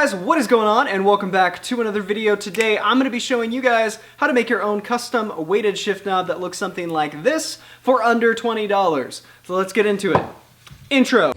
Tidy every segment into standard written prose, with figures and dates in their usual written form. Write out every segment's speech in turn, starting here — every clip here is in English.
guys, what is going on, and welcome back to another video. Today I'm going to be showing you guys how to make your own custom weighted shift knob that looks something like this for under $20. So let's get into it. Intro.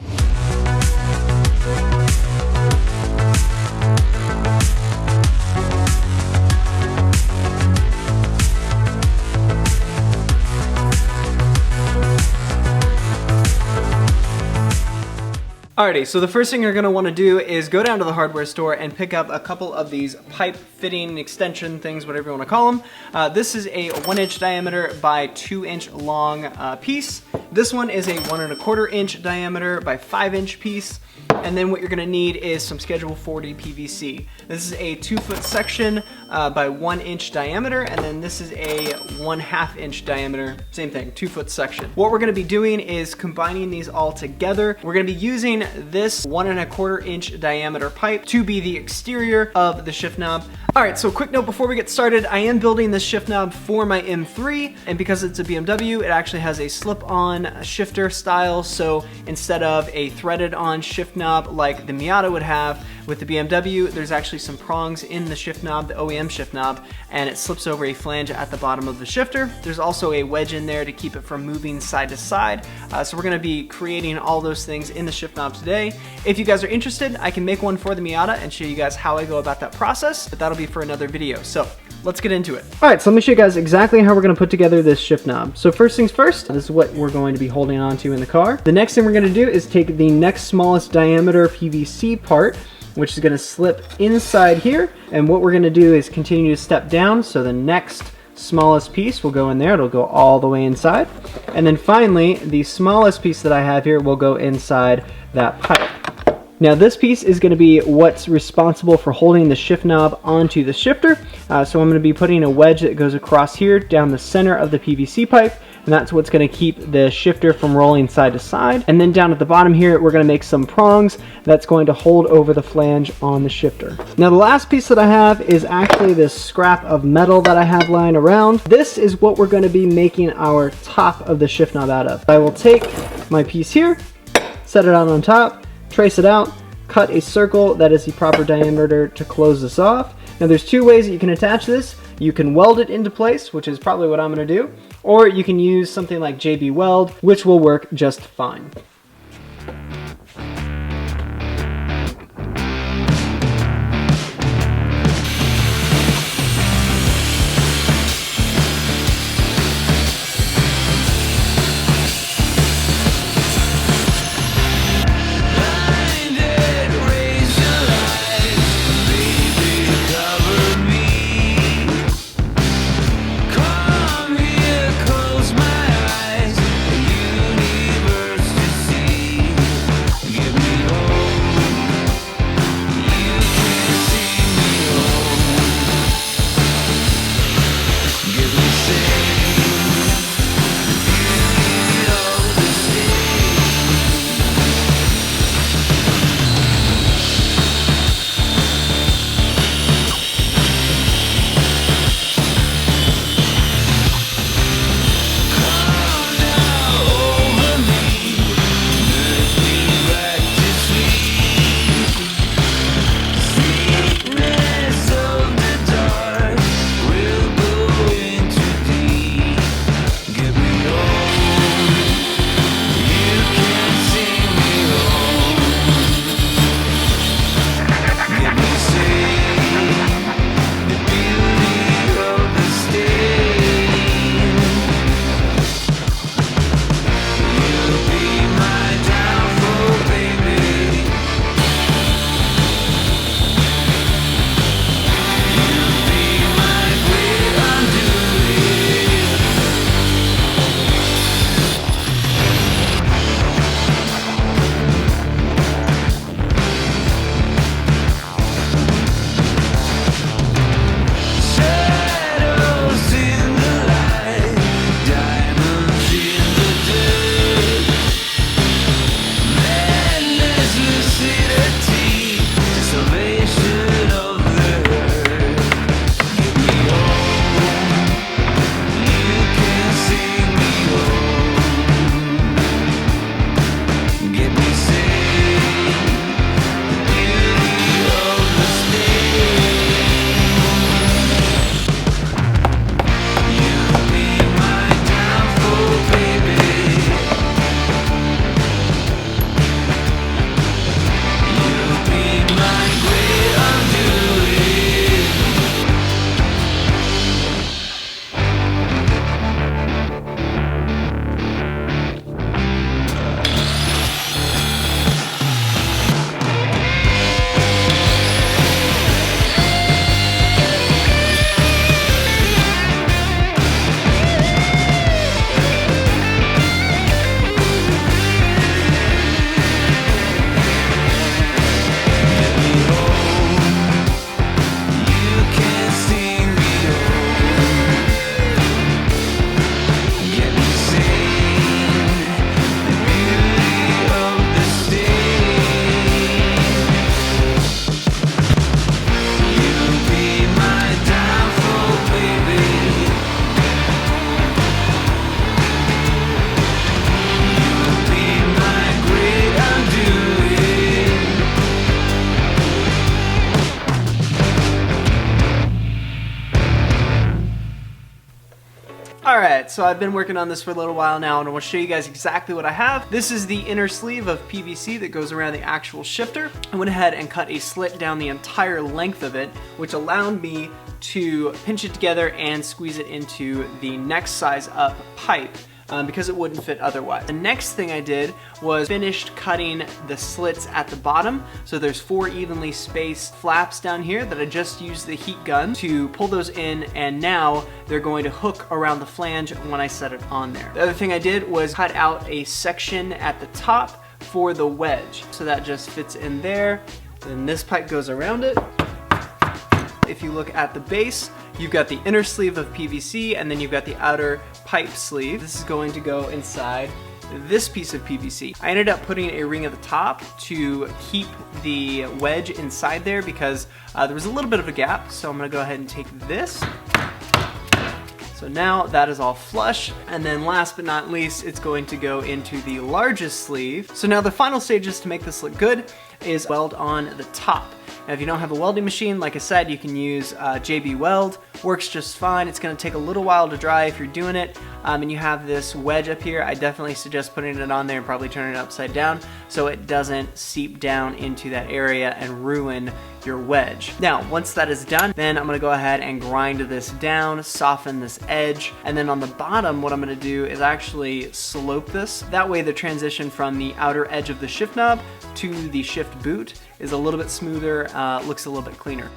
Alrighty, so the first thing you're going to want to do is go down to the hardware store and pick up a couple of these pipe fitting extension things, whatever you want to call them. This is a 1-inch diameter by 2-inch long piece. This one is a 1¼ inch diameter by 5-inch piece. And then what you're going to need is some Schedule 40 PVC. This is a 2-foot section by 1-inch diameter, and then this is a 1/2 inch diameter, same thing, 2-foot section. What we're going to be doing is combining these all together. We're going to be using this 1¼ inch diameter pipe to be the exterior of the shift knob. Alright, so quick note before we get started, I am building this shift knob for my M3, and because it's a BMW, it actually has a slip-on shifter style, so instead of a threaded-on shift knob like the Miata would have with the BMW, there's actually some prongs in the shift knob, the OEM shift knob, and it slips over a flange at the bottom of the shifter. There's also a wedge in there to keep it from moving side to side. So we're going to be creating all those things in the shift knob today. If you guys are interested, I can make one for the Miata and show you guys how I go about that process, but that'll be for another video. So let's get into it. Alright, so let me show you guys exactly how we're going to put together this shift knob. So first things first, this is what we're going to be holding on to in the car. The next thing we're going to do is take the next smallest diameter PVC part, which is going to slip inside here, and what we're going to do is continue to step down, so the next smallest piece will go in there. It'll go all the way inside, and then finally the smallest piece that I have here will go inside that pipe. Now this piece is going to be what's responsible for holding the shift knob onto the shifter. So I'm going to be putting a wedge that goes across here down the center of the PVC pipe, and that's what's going to keep the shifter from rolling side to side. And then down at the bottom here, we're going to make some prongs that's going to hold over the flange on the shifter. Now the last piece that I have is actually this scrap of metal that I have lying around. This is what we're going to be making our top of the shift knob out of. I will take my piece here, set it out on top, trace it out, cut a circle that is the proper diameter to close this off. Now there's two ways that you can attach this. You can weld it into place, which is probably what I'm going to do, or you can use something like JB Weld, which will work just fine. Alright, so I've been working on this for a little while now and I want to show you guys exactly what I have. This is the inner sleeve of PVC that goes around the actual shifter. I went ahead and cut a slit down the entire length of it, which allowed me to pinch it together and squeeze it into the next size up pipe. Because it wouldn't fit otherwise. The next thing I did was finished cutting the slits at the bottom. So there's 4 evenly spaced flaps down here that I just used the heat gun to pull those in, and now they're going to hook around the flange when I set it on there. The other thing I did was cut out a section at the top for the wedge. So that just fits in there. Then this pipe goes around it. If you look at the base, you've got the inner sleeve of PVC and then you've got the outer pipe sleeve. This is going to go inside this piece of PVC. I ended up putting a ring at the top to keep the wedge inside there because there was a little bit of a gap. So I'm gonna go ahead and take this. So now that is all flush. And then last but not least, it's going to go into the largest sleeve. So now the final stages to make this look good is weld on the top. Now, if you don't have a welding machine, like I said, you can use JB Weld. Works just fine. It's going to take a little while to dry if you're doing it. And you have this wedge up here. I definitely suggest putting it on there and probably turning it upside down so it doesn't seep down into that area and ruin your wedge. Now, once that is done, then I'm going to go ahead and grind this down, soften this edge, and then on the bottom, what I'm going to do is actually slope this. That way the transition from the outer edge of the shift knob to the shift boot is a little bit smoother, looks a little bit cleaner.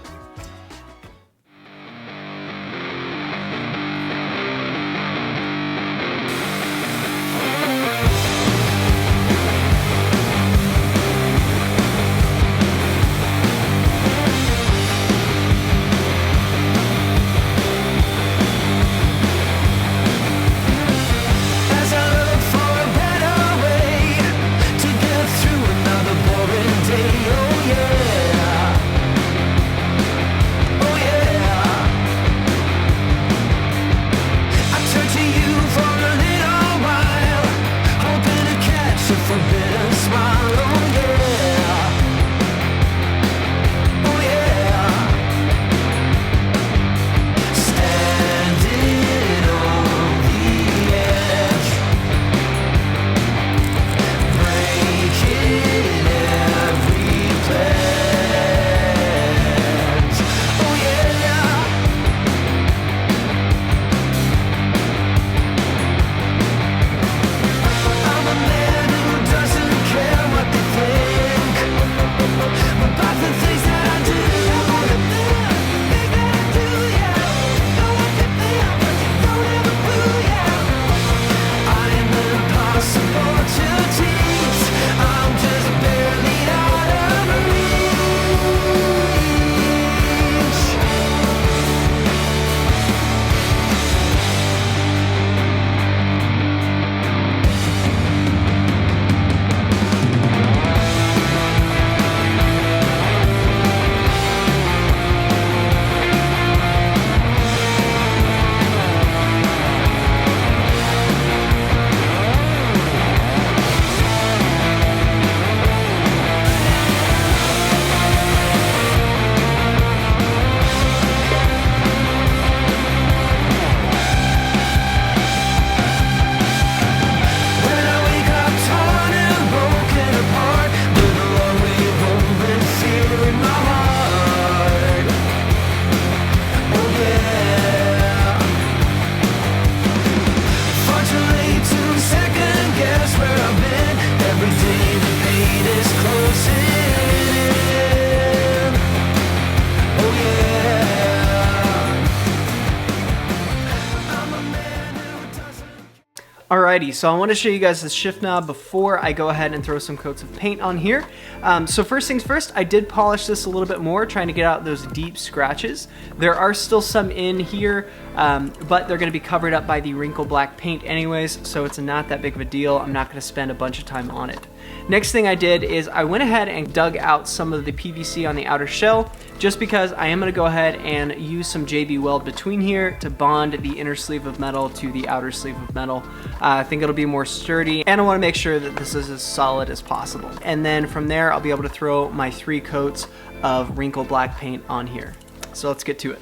Alrighty, so I want to show you guys the shift knob before I go ahead and throw some coats of paint on here. So first things first, I did polish this a little bit more, trying to get out those deep scratches. There are still some in here, but they're going to be covered up by the wrinkle black paint anyways, so it's not that big of a deal. I'm not going to spend a bunch of time on it. Next thing I did is I went ahead and dug out some of the PVC on the outer shell, just because I am going to go ahead and use some JB Weld between here to bond the inner sleeve of metal to the outer sleeve of metal. I think it'll be more sturdy, and I want to make sure that this is as solid as possible. And then from there, I'll be able to throw my 3 coats of wrinkle black paint on here. So let's get to it.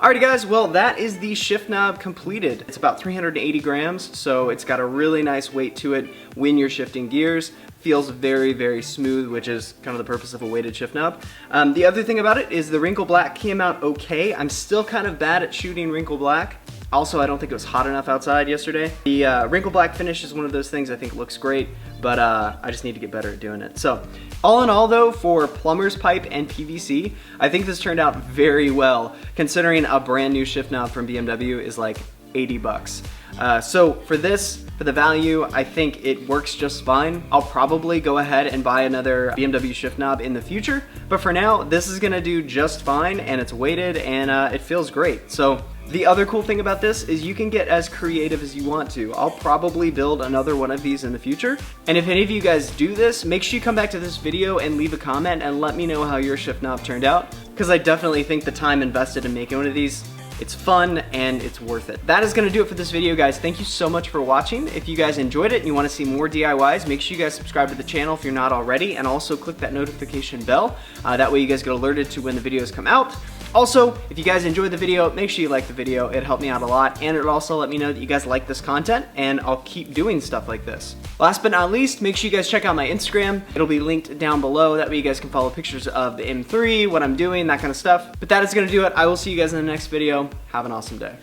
Alrighty guys, well that is the shift knob completed. It's about 380 grams, so it's got a really nice weight to it when you're shifting gears. Feels very, very smooth, which is kind of the purpose of a weighted shift knob. The other thing about it is the wrinkle black came out okay. I'm still kind of bad at shooting wrinkle black. Also, I don't think it was hot enough outside yesterday. The wrinkle black finish is one of those things I think looks great, but I just need to get better at doing it. So, all in all though, for plumber's pipe and PVC, I think this turned out very well, considering a brand new shift knob from BMW is like 80 bucks. So for this, for the value, I think it works just fine. I'll probably go ahead and buy another BMW shift knob in the future, but for now, this is gonna do just fine, and it's weighted, and it feels great. So the other cool thing about this is you can get as creative as you want to. I'll probably build another one of these in the future. And if any of you guys do this, make sure you come back to this video and leave a comment and let me know how your shift knob turned out, because I definitely think the time invested in making one of these, it's fun and it's worth it. That is gonna do it for this video, guys. Thank you so much for watching. If you guys enjoyed it and you wanna see more DIYs, make sure you guys subscribe to the channel if you're not already, and also click that notification bell. That way you guys get alerted to when the videos come out. Also, if you guys enjoyed the video, make sure you like the video. It helped me out a lot, and it'll also let me know that you guys like this content, and I'll keep doing stuff like this. Last but not least, make sure you guys check out my Instagram. It'll be linked down below. That way you guys can follow pictures of the M3, what I'm doing, that kind of stuff. But that is gonna do it. I will see you guys in the next video. Have an awesome day.